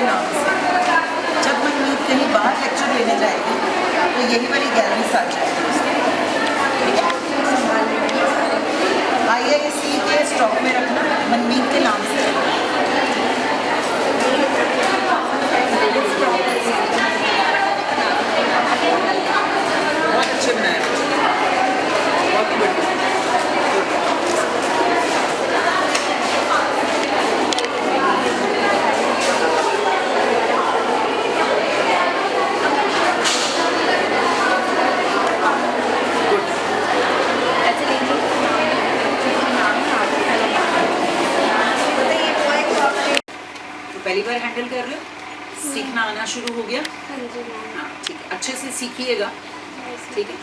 नाम से। जब मनमीत कहीं बाहर लेक्चर लेने जाएगी तो यही वाली गैलरी साथ जाएगी उसके। IISc के स्टॉक में रखना मनमीत के नाम से। बहुत अच्छे बनाए, बहुत ही बढ़िया। पहली बार हैंडल कर रहे हो, सीखना आना शुरू हो गया? हाँ ठीक है, अच्छे से सीखिएगा, ठीक है।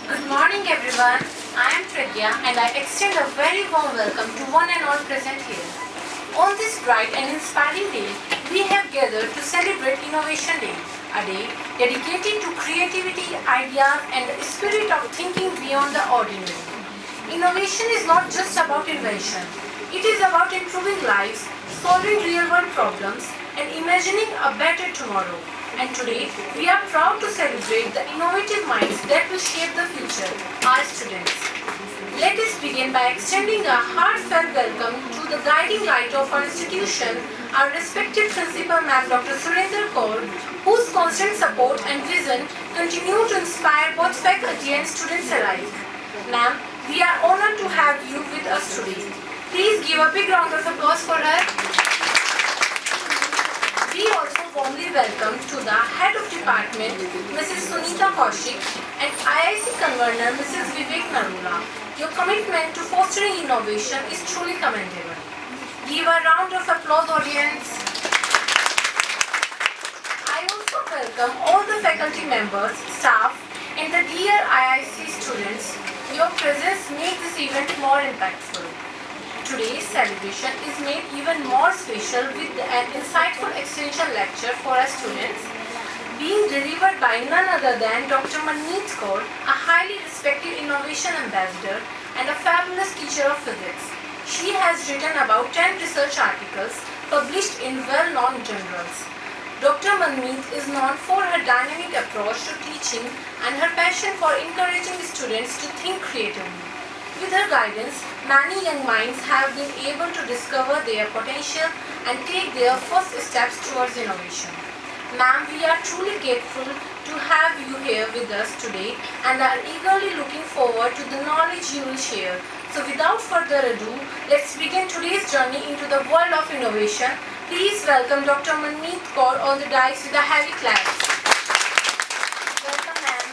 Good morning everyone, I am Pragya and I extend a very warm welcome to one and all present here. On this bright and inspiring day, we have gathered to celebrate Innovation Day, a day dedicated to creativity, ideas and the spirit of thinking beyond the ordinary. Innovation is not just about invention. It is about improving lives, solving real-world problems, and imagining a better tomorrow. And today, we are proud to celebrate the innovative minds that will shape the future, our students. Let us begin by extending a heartfelt welcome to the guiding light of our institution, our respected Principal Ma'am Dr. Surendra Kaur, whose constant support and vision continue to inspire both faculty and students alike. Ma'am, we are honored to have you with us today. Please give a big round of applause for her. We also warmly welcome to the Head of Department, Mrs. Sunita Kaushik, and IIC Convener, Mrs. Vivek Narula. Your commitment to fostering innovation is truly commendable. Give a round of applause, audience. I also welcome all the faculty members, staff, and the dear IIC students. Your presence makes this event more impactful. Today's celebration is made even more special with an insightful extension lecture for our students, being delivered by none other than Dr. Manmeet Kaur, a highly respected innovation ambassador and a fabulous teacher of physics. She has written about 10 research articles published in well-known journals. Dr. Manmeet is known for her dynamic approach to teaching and her passion for encouraging students to think creatively. With her guidance, many young minds have been able to discover their potential and take their first steps towards innovation. Ma'am, we are truly grateful to have you here with us today and are eagerly looking forward to the knowledge you will share. So without further ado, let's begin today's journey into the world of innovation. Please welcome Dr. Manmeet Kaur on the dais with a heavy clap. Welcome, ma'am.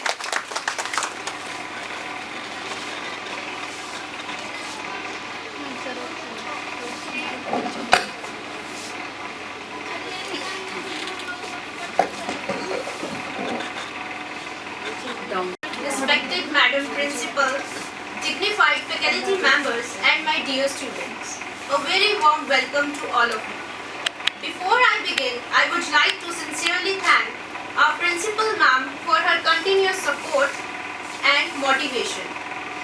Respected Madam Principal, dignified faculty members and my dear students, a very warm welcome to all of you. Before I begin, I would like to sincerely thank our Principal Ma'am for her continuous support and motivation.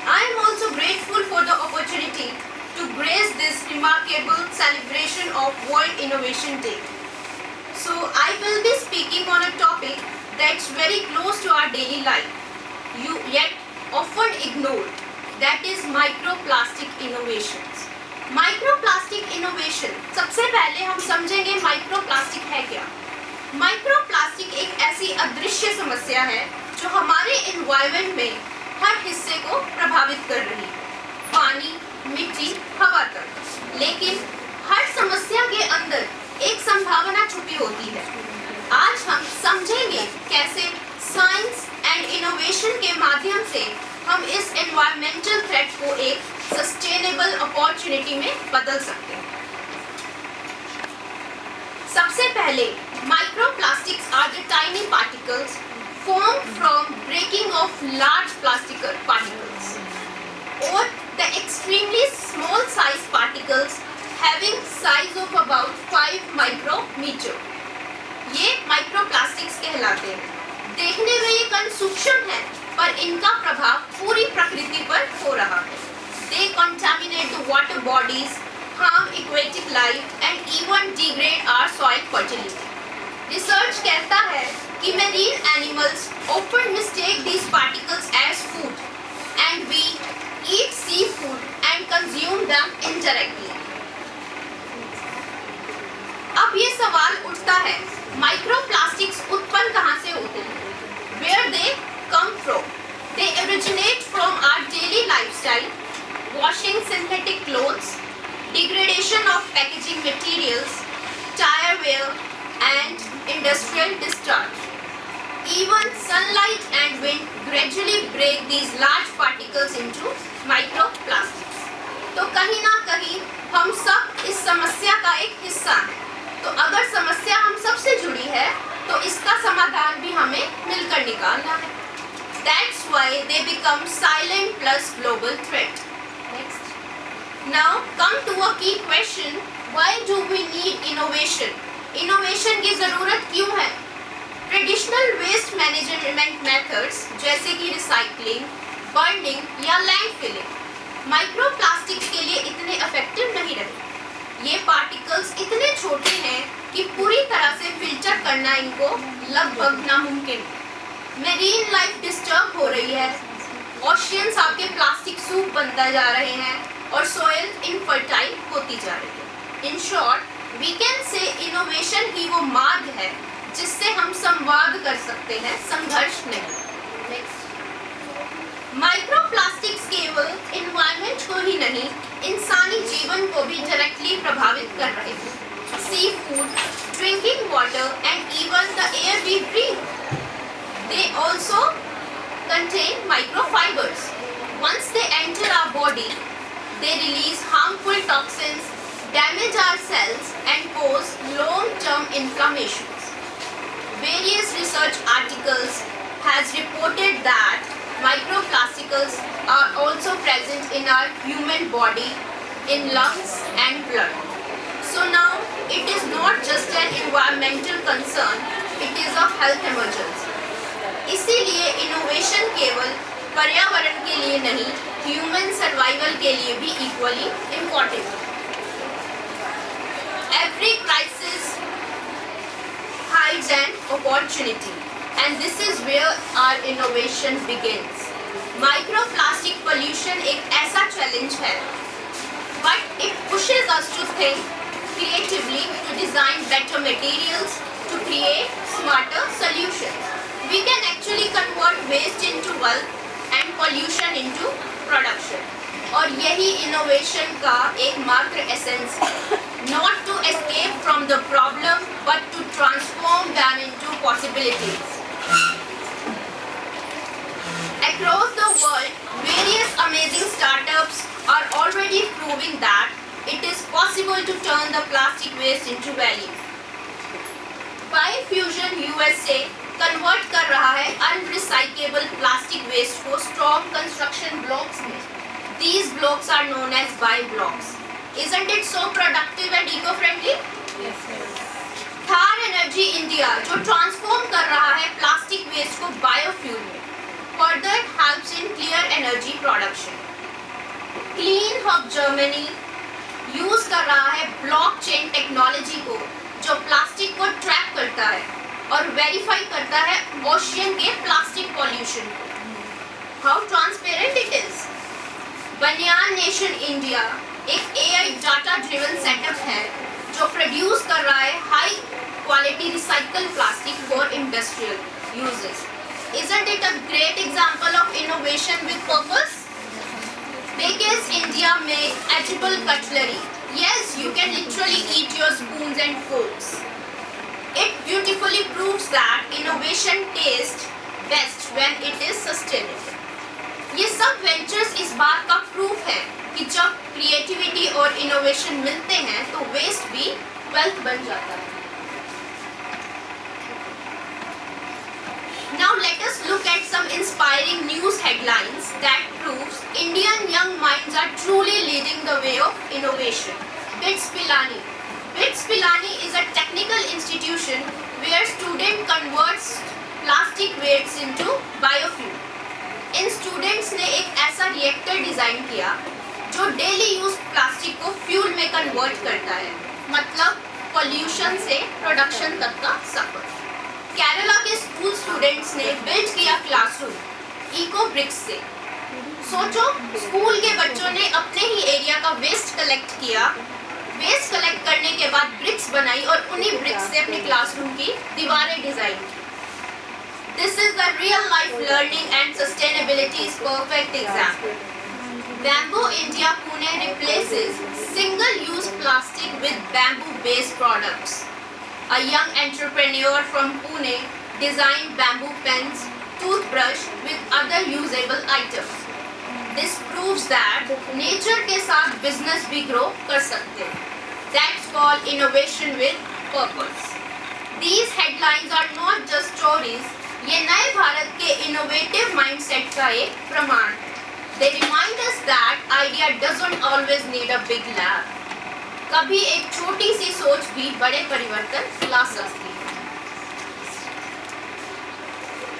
I am also grateful for the opportunity to grace this remarkable celebration of World Innovation Day. So I will be speaking on a topic that's very close to our daily life, yet often ignored, that is microplastic innovations. Microplastic innovation, सबसे पहले हम समझेंगे microplastic है क्या। Microplastic एक ऐसी अदृश्य समस्या है जो हमारे एनवायरनमेंट में हर हिस्से को प्रभावित कर रही है, पानी, मिट्टी, हवा तक। लेकिन हर समस्या के अंदर एक संभावना छुपी होती है। आज हम समझेंगे कैसे साइंस एंड इनोवेशन के माध्यम से हम इस एनवायरमेंटल थ्रेट को एक सस्टेनेबल अपॉर्चुनिटी में बदल सकते हैं। सबसे पहले, microplastics are the tiny particles formed from breaking of large plastic particles, or the extremely small size particles having size of about 5 micrometer. ये माइक्रोप्लास्टिक्स कहलाते हैं। देखने में ये कण सूक्ष्म है, पर इनका प्रभाव पूरी प्रकृति पर हो रहा है। They contaminate the water bodies, harm aquatic life and even degrade our soil fertility. Research कहता है कि marine animals often mistake these particles as food, and we eat seafood and consume them indirectly. अब ये सवाल उठता है, microplastics उत्पन्न कहाँ से होते हैं? Where they come from? They originate from our daily lifestyle, washing synthetic clothes, degradation of packaging materials, tire wear, and industrial discharge. Even sunlight and wind gradually break these large particles into microplastics. तो कहीं ना कहीं हम सब इस समस्या का एक हिस्सा हैं। तो अगर समस्या हम सबसे जुड़ी है, तो इसका समाधान भी हमें मिलकर निकालना है। That's why they become silent plus global threat. Next. Now come to a key question. Why do we need innovation? Innovation की ज़रूरत क्यों है? Traditional waste management methods जैसे कि recycling, burning या landfilling, माइक्रोप्लास्टिक्स के लिए इतने इफेक्टिव नहीं रहे। ये पार्टिकल्स इतने छोटे हैं कि पूरी तरह से फिल्टर करना इनको लगभग नामुमकिन है। मेरीन लाइफ डिस्टर्ब हो रही है, ओशियंस आपके प्लास्टिक सूप बनता जा रहे हैं और सोयल इनफर्टाइल होती जा रही है। In short, we can say innovation ही वो मार्ग है जिससे हम संवाद कर सकते हैं, संघर्ष नहीं। नेक्स्ट, माइक्रोप्लास्टिक्स केवल इन्वायरमेंट को ही नहीं, इंसानी जीवन को भी डायरेक्टली प्रभावित कर रहे हैं। Seafood, drinking water and even the air we breathe, they also contain microfibers. Once they enter our body, they release harmful toxins, damage our cells and cause long-term inflammations. Various research articles has reported that microplastics are also present in our human body, in lungs and blood. So now it is not just an environmental concern, it is a health emergency. इसीलिए innovation केवल पर्यावरण के लिए नहीं, human survival के लिए भी equally important है। Every crisis hides an opportunity, and this is where our innovation begins. Microplastic pollution एक ऐसा चैलेंज है, but it pushes us to think creatively, to design better materials, to create smarter solutions. We can actually convert waste into wealth and pollution into production. और यही innovation का एकमात्र essence है, not to escape from the problem, but to transform them into possibilities. Across the world, various amazing startups are already proving that it is possible to turn the plastic waste into value. Biofusion USA convert कर रहा है अनरिसाइकेबल plastic waste को strong construction blocks में। These blocks are known as BioBlocks. Isn't it so productive and eco-friendly? Yes. Thar Energy India जो transform कर रहा है plastic waste को बायोफ्यूल में, further helps in clear energy production. Clean Hub Germany use कर रहा है ब्लॉकचेन टेक्नोलॉजी को, जो प्लास्टिक को ट्रैक करता है और वेरीफाई करता है ओशियन के प्लास्टिक पॉल्यूशन को। How transparent it is. बनियान नेशन इंडिया एक एआई डाटा ड्रिवन सेटअप है जो प्रोड्यूस कर रहा है high quality recycle plastic for industrial uses. Isn't it a great example of innovation with purpose? Baker's India make edible cutlery. Yes, you can literally eat your spoons and forks. It beautifully proves that innovation tastes best when it is sustainable. ये सब ventures इस बात का proof है कि जब creativity और innovation मिलते हैं तो वेस्ट भी वेल्थ बन जाता है। Now let us look at some inspiring news headlines that proves Indian young minds are truly leading the way of innovation. BITS Pilani. BITS Pilani is a technical institution where student converts plastic waste into biofuel. In students ने एक ऐसा reactor design किया जो daily use plastic को fuel में convert करता है, मतलब पॉल्यूशन से प्रोडक्शन तक का सफर। केरला के स्कूल स्टूडेंट्स ने बिल्ड किया क्लासरूम इको ब्रिक्स से। सोचो, स्कूल के बच्चों ने अपने ही एरिया का वेस्ट कलेक्ट किया, वेस्ट कलेक्ट करने के बाद ब्रिक्स बनाई और उन्हीं ब्रिक्स से अपने क्लासरूम की दीवारें डिजाइन की। This is the real life learning and sustainability's perfect example. Bamboo India Pune replaces single-use plastic with bamboo-based products. A young entrepreneur from Pune designed bamboo pens, toothbrush with other usable items. This proves that nature के साथ business भी grow कर सकते हैं. That's called innovation with purpose. These headlines are not just stories. ये नए भारत के innovative mindset का एक प्रमाण है। They remind us that idea doesn't always need a big lab. कभी एक छोटी सी सोच भी बड़े परिवर्तन ला सकती है।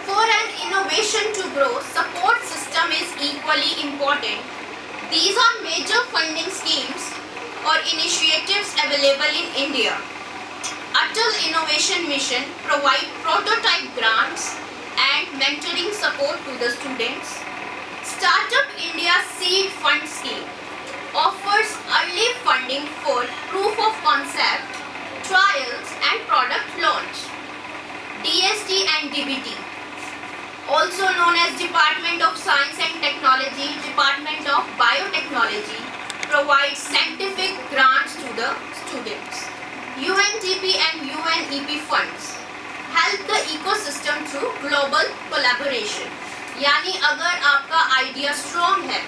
For an innovation to grow, support system is equally important. These are major funding schemes or initiatives available in India. Atal Innovation Mission provide prototype grants and mentoring support to the students. Startup India Seed Fund Scheme offers early funding for proof of concept, trials and product launch. DST and DBT, also known as Department of Science and Technology, Department of Biotechnology, provides scientific grants to the students. UNDP and UNEP funds help the ecosystem through global collaboration. यानी अगर आपका idea strong है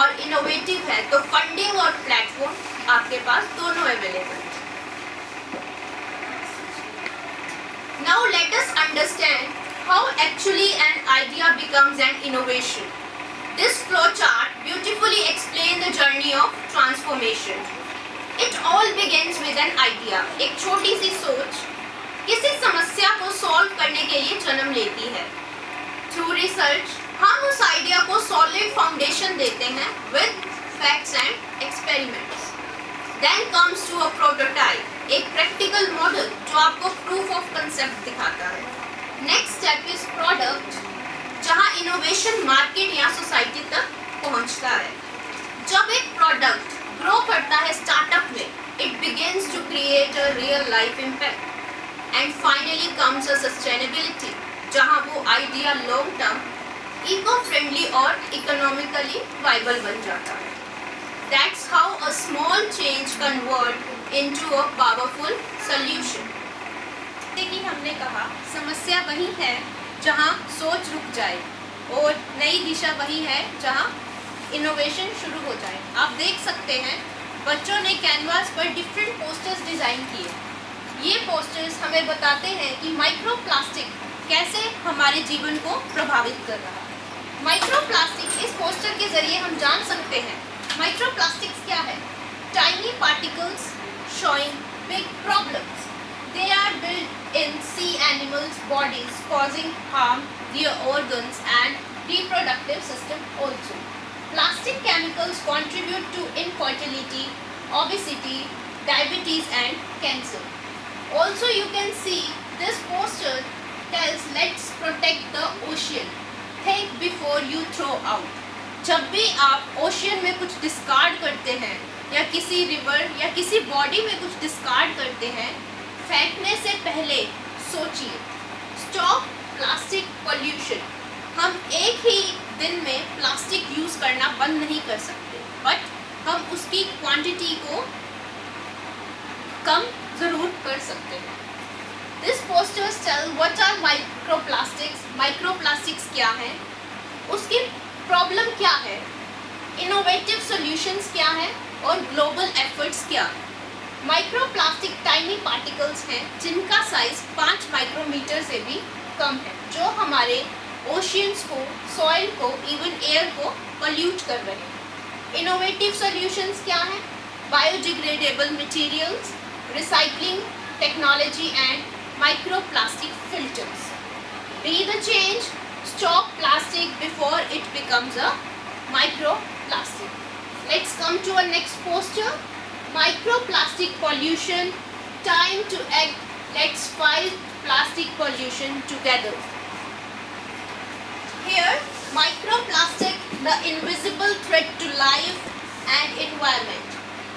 और innovative है तो funding और platform आपके पास दोनों अवेलेबल है। Now let us understand how actually an idea becomes an innovation. This flowchart beautifully explains the journey of transformation. It all begins with an idea. एक छोटी सी सोच किसी समस्या को सॉल्व करने के लिए जन्म लेती है। Through research, हम उस आइडिया को सॉलिड फाउंडेशन देते हैं with facts and experiments. Then comes to a prototype, एक प्रैक्टिकल मॉडल जो आपको प्रूफ ऑफ कंसेप्ट दिखाता है। नेक्स्ट स्टेप इज प्रोडक्ट, जहाँ इनोवेशन मार्केट या सोसाइटी तक पहुँचता है। जब एक प्रोडक्ट ग्रो करता है स्टार्टअप में, it begins to create a real life impact. And finally comes a sustainability, जहाँ वो idea long term, eco friendly और इकोनॉमिकली वाइबल बन जाता है। That's how a small change convert into a powerful solution. जैसे कि हमने कहा, समस्या वही है जहाँ सोच रुक जाए और नई दिशा वही है जहाँ इनोवेशन शुरू हो जाए। आप देख सकते हैं बच्चों ने कैनवास पर डिफरेंट पोस्टर्स डिज़ाइन किए। ये पोस्टर्स हमें बताते हैं कि माइक्रोप्लास्टिक कैसे हमारे जीवन को प्रभावित कर रहा है। माइक्रोप्लास्टिक, इस पोस्टर के ज़रिए हम जान सकते हैं माइक्रोप्लास्टिक्स क्या है। Tiny particles showing big problems. They are built in sea animals' bodies, causing harm their organs and reproductive system also. Plastic chemicals contribute to infertility, obesity, diabetes and cancer. Also you can see this poster tells let's protect the ocean. Think before you throw out. जब भी आप ocean में कुछ discard करते हैं या किसी river या किसी बॉडी में कुछ डिस्कार्ड करते हैं, फेंकने से पहले सोचिए। Stop plastic pollution. हम एक ही दिन में प्लास्टिक यूज़ करना बंद नहीं कर सकते, बट हम उसकी क्वांटिटी को कम ज़रूर कर सकते हैं। This posters tell what are microplastics. Microplastics क्या हैं, उसकी प्रॉब्लम क्या है, इनोवेटिव सॉल्यूशंस क्या हैं और ग्लोबल एफर्ट्स क्या हैं। माइक्रोप्लास्टिक टाइनी पार्टिकल्स हैं जिनका साइज 5 माइक्रोमीटर से भी कम है, जो हमारे ओशियंस को, सॉइल को, इवन एयर को पॉल्यूट कर रहे हैं। इनोवेटिव सॉल्यूशंस क्या हैं? Biodegradable materials, recycling technology and microplastic filters. Be the change, stop plastic before it becomes a microplastic. Let's come to our next poster. Microplastic pollution. Time to act. Let's fight plastic pollution together. Here, microplastic, the invisible threat to life and environment.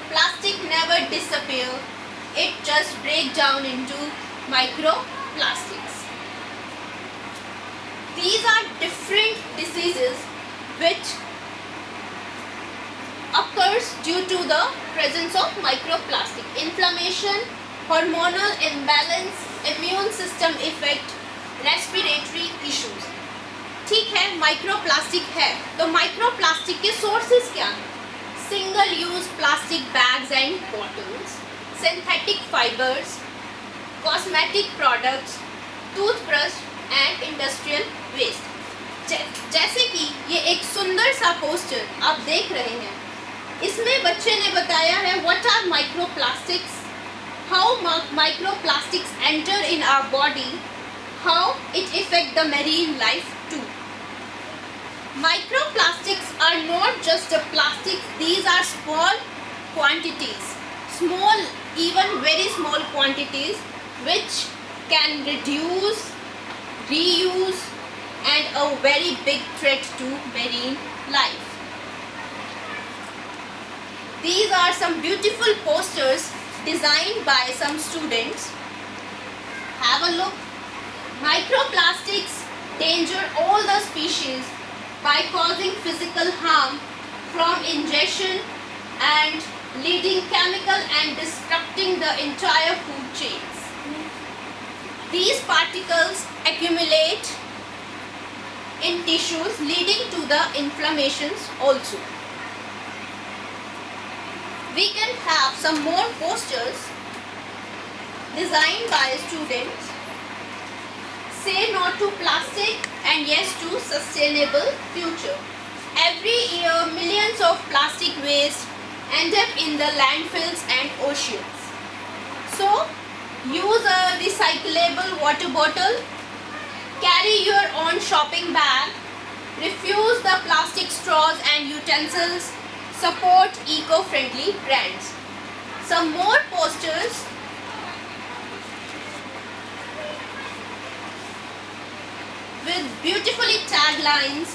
Plastic never disappears. It just breaks down into microplastics. These are different diseases which occurs due to the presence of microplastic. Inflammation, hormonal imbalance, immune system effect, respiratory issues. ठीक है, microplastic है तो microplastic के sources क्या हैं? Single use plastic bags and bottles, synthetic fibres, cosmetic products, toothbrush and industrial waste. जैसे कि ये एक सुंदर सा पोस्टर आप देख रहे हैं, इसमें बच्चे ने बताया है what are microplastics, how microplastics enter in our body, how it effect the marine life too. Microplastics are not just a plastic, these are small quantities, small, even very small quantities which can reduce, reuse and a very big threat to marine life. These are some beautiful posters designed by some students. Have a look. Microplastics danger all the species by causing physical harm from ingestion and leading chemical and disrupting the entire food chains. These particles accumulate in tissues leading to the inflammations also. We can have some more posters designed by students. Say no to plastic and yes to sustainable future. Every year millions of plastic waste end up in the landfills and oceans. So use a recyclable water bottle, carry your own shopping bag, refuse the plastic straws and utensils, support eco-friendly brands. Some more posters with beautifully taglines.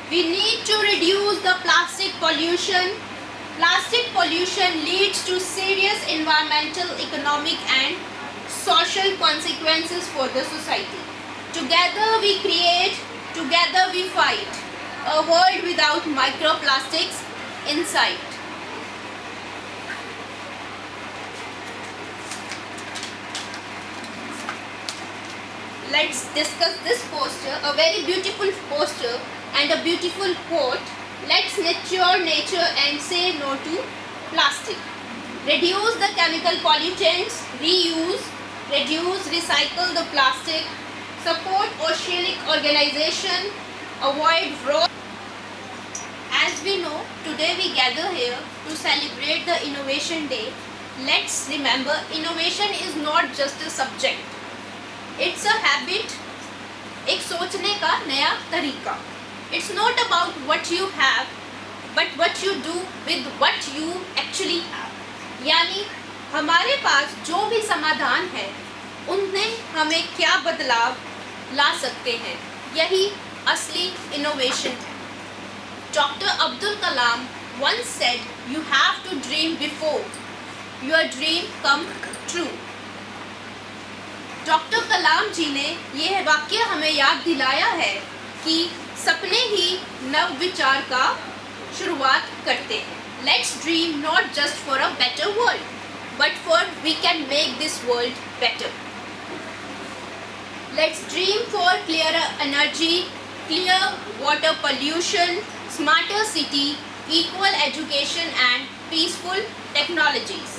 We need to reduce the plastic pollution. Plastic pollution leads to serious environmental, economic and social consequences for the society. Together we create, together we fight. A world without microplastics in sight. Let's discuss this poster, a very beautiful poster and a beautiful quote. Let's nurture nature and say no to plastic. Reduce the chemical pollutants, reuse, reduce, recycle the plastic, support oceanic organization, avoid raw. As we know, today we gather here to celebrate the Innovation Day. Let's remember, innovation is not just a subject. It's a habit, एक सोचने का नया तरीका. It's not about what you have, but what you do with what you actually have. यानी हमारे पास जो भी समाधान है, उनमें हमें क्या बदलाव ला सकते हैं, यही असली इनोवेशन है. Dr. Abdul Kalam once said, "You have to dream before your dream come true." Doctor Kalam ji ने यह वाक्य हमें याद दिलाया है कि सपने ही नव विचार का शुरुआत करते हैं. Let's dream not just for a better world, but for we can make this world better. Let's dream for clear energy, clear water pollution, smarter city, equal education and peaceful technologies,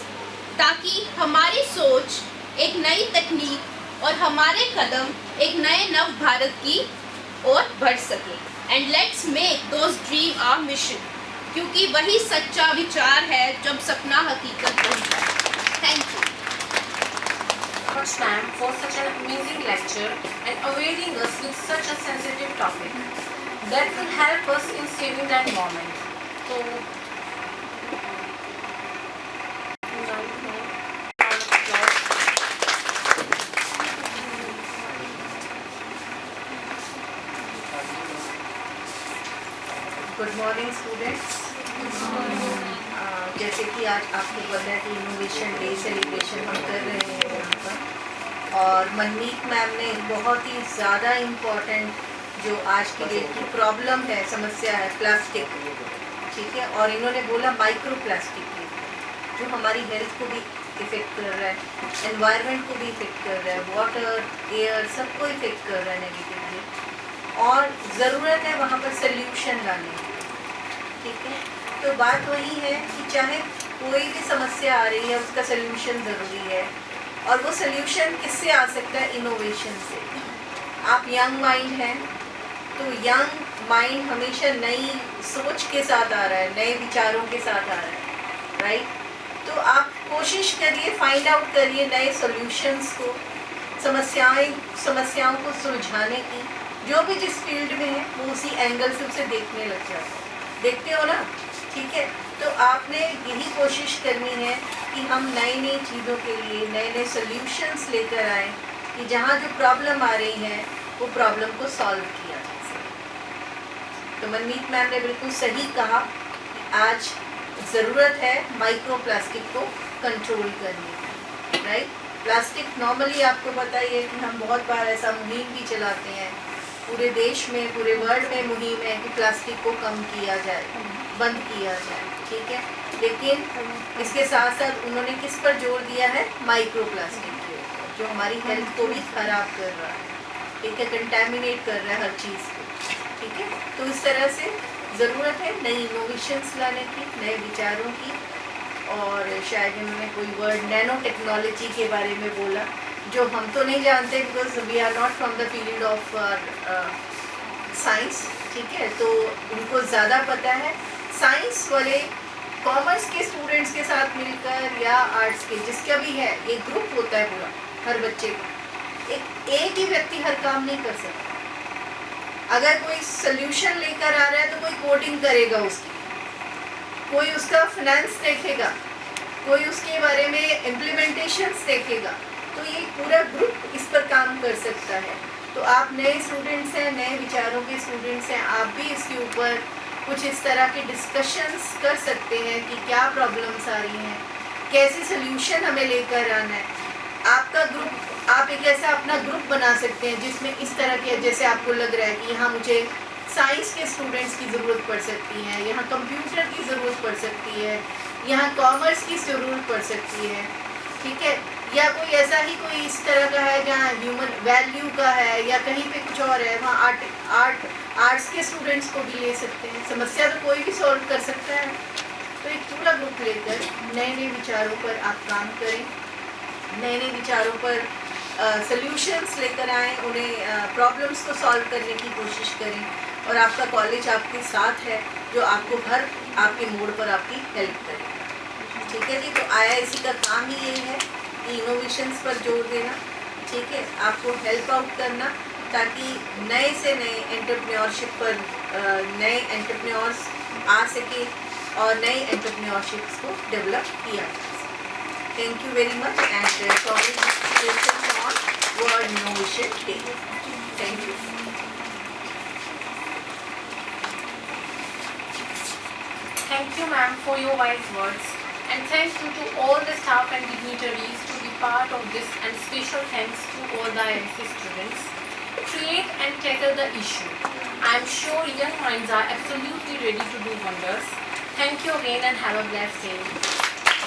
ताकि हमारी सोच एक नई तकनीक और हमारे कदम एक नए नव भारत की ओर बढ़ सके. And let's make those dream our mission, क्योंकि वही सच्चा विचार है जब सपना हकीकत बन जाए. Thank you. Much ma'am for such an amazing lecture and awaiting us with such a sensitive topic that will help us in saving the environment. So good morning students. जैसे कि आज आपको पता है कि इनोवेशन डे सेलिब्रेशन हम कर रहे हैं यहाँ पर, और मनमीत मैम ने बहुत ही ज़्यादा इम्पॉर्टेंट जो आज की डेट की प्रॉब्लम है, समस्या है, प्लास्टिक, ठीक है, और इन्होंने बोला माइक्रो प्लास्टिक जो हमारी हेल्थ को भी इफ़ेक्ट कर रहा है, एनवायरनमेंट को भी इफ़ेक्ट कर रहा है, वाटर, एयर, सबको इफ़ेक्ट कर रहा है नेगेटिवली, और ज़रूरत है वहाँ पर सल्यूशन लाने की, ठीक है। तो बात वही है कि चाहे कोई भी समस्या आ रही है उसका सल्यूशन ज़रूरी है, और वो सल्यूशन किससे आ सकता है? इनोवेशन से। आप यंग माइंड हैं तो यंग माइंड हमेशा नई सोच के साथ आ रहा है, नए विचारों के साथ आ रहा है, राइट। तो आप कोशिश करिए, फाइंड आउट करिए नए सॉल्यूशंस को, समस्याओं को सुलझाने की, जो भी जिस फील्ड में है वो उसी एंगल से उसे देखने लग जाता है। देखते हो ना, ठीक है। तो आपने यही कोशिश करनी है कि हम नई नई चीज़ों के लिए नए नए सॉल्यूशंस लेकर आएँ कि जहाँ जो प्रॉब्लम आ रही है वो प्रॉब्लम को सॉल्व किया जा सके। तो मनमीत मैम ने बिल्कुल सही कहा कि आज ज़रूरत है माइक्रो प्लास्टिक को कंट्रोल करने की, राइट। प्लास्टिक नॉर्मली आपको पता ही है कि हम बहुत बार ऐसा मुहिम भी चलाते हैं, पूरे देश में, पूरे वर्ल्ड में मुहिम है कि प्लास्टिक को कम किया जाए, बंद किया जाए, ठीक है। लेकिन इसके साथ साथ उन्होंने किस पर जोर दिया है? माइक्रो प्लास्टिक के ऊपर, जो हमारी हेल्थ को भी ख़राब कर रहा है, ठीक है, कंटेमिनेट कर रहा है हर चीज़ को, ठीक है। तो इस तरह से ज़रूरत है नई इनोवेशंस लाने की, नए विचारों की, और शायद इन्होंने कोई वर्ड नैनो टेक्नोलॉजी के बारे में बोला, जो हम तो नहीं जानते because we are not from the field of science, ठीक है। तो उनको ज़्यादा पता है। साइंस वाले कॉमर्स के स्टूडेंट्स के साथ मिलकर या आर्ट्स के, जिसका भी है, एक ग्रुप होता है पूरा हर बच्चे का, एक ही व्यक्ति हर काम नहीं कर सकता। अगर कोई सोल्यूशन लेकर आ रहा है तो कोई कोडिंग करेगा उसकी, कोई उसका फाइनेंस देखेगा, कोई उसके बारे में इम्प्लीमेंटेशंस देखेगा, तो ये पूरा ग्रुप इस पर काम कर सकता है। तो आप नए स्टूडेंट्स हैं, नए विचारों के स्टूडेंट्स हैं, आप भी इसके ऊपर कुछ इस तरह के डिस्कशंस कर सकते हैं कि क्या प्रॉब्लम्स आ रही हैं, कैसे सोल्यूशन हमें लेकर आना है। आपका ग्रुप, आप एक ऐसा अपना ग्रुप बना सकते हैं जिसमें इस तरह के, जैसे आपको लग रहा है कि यहाँ मुझे साइंस के स्टूडेंट्स की ज़रूरत पड़ सकती है, यहाँ कंप्यूटर की ज़रूरत पड़ सकती है, यहाँ कॉमर्स की ज़रूरत पड़ सकती है, ठीक है, या कोई ऐसा ही कोई इस तरह का है जहाँ ह्यूमन वैल्यू का है, या कहीं पे कुछ और है, वहाँ आर्ट्स के स्टूडेंट्स को भी ले सकते हैं। समस्या तो कोई भी सॉल्व कर सकता है। तो एक पूरा ग्रुप लेकर नए नए विचारों पर आप काम करें, नए नए विचारों पर सॉल्यूशंस लेकर आएँ, उन्हें प्रॉब्लम्स को सॉल्व करने की कोशिश करें, और आपका कॉलेज आपके साथ है जो आपको हर आपके मोड़ पर आपकी हेल्प करेगा, ठीक है जी। तो IISc का काम ही यही है कि इनोवेशंस पर जोर देना, ठीक है, आपको हेल्प आउट करना, ताकि नए से नए एंटरप्रेन्योरशिप पर नए एंटरप्रेन्योर्स आ सके और नए एंटरप्रेन्योरशिप्स को डेवलप किया जा सके। Thank you very much and congratulations on world innovation day. Thank you. Thank you, ma'am, for your wise words, and thank you to all the staff and dignitaries to be part of this, and special thanks to all the IISc students. Create and tackle the issue. I am sure young minds are absolutely ready to do wonders. Thank you again and have a blessed day.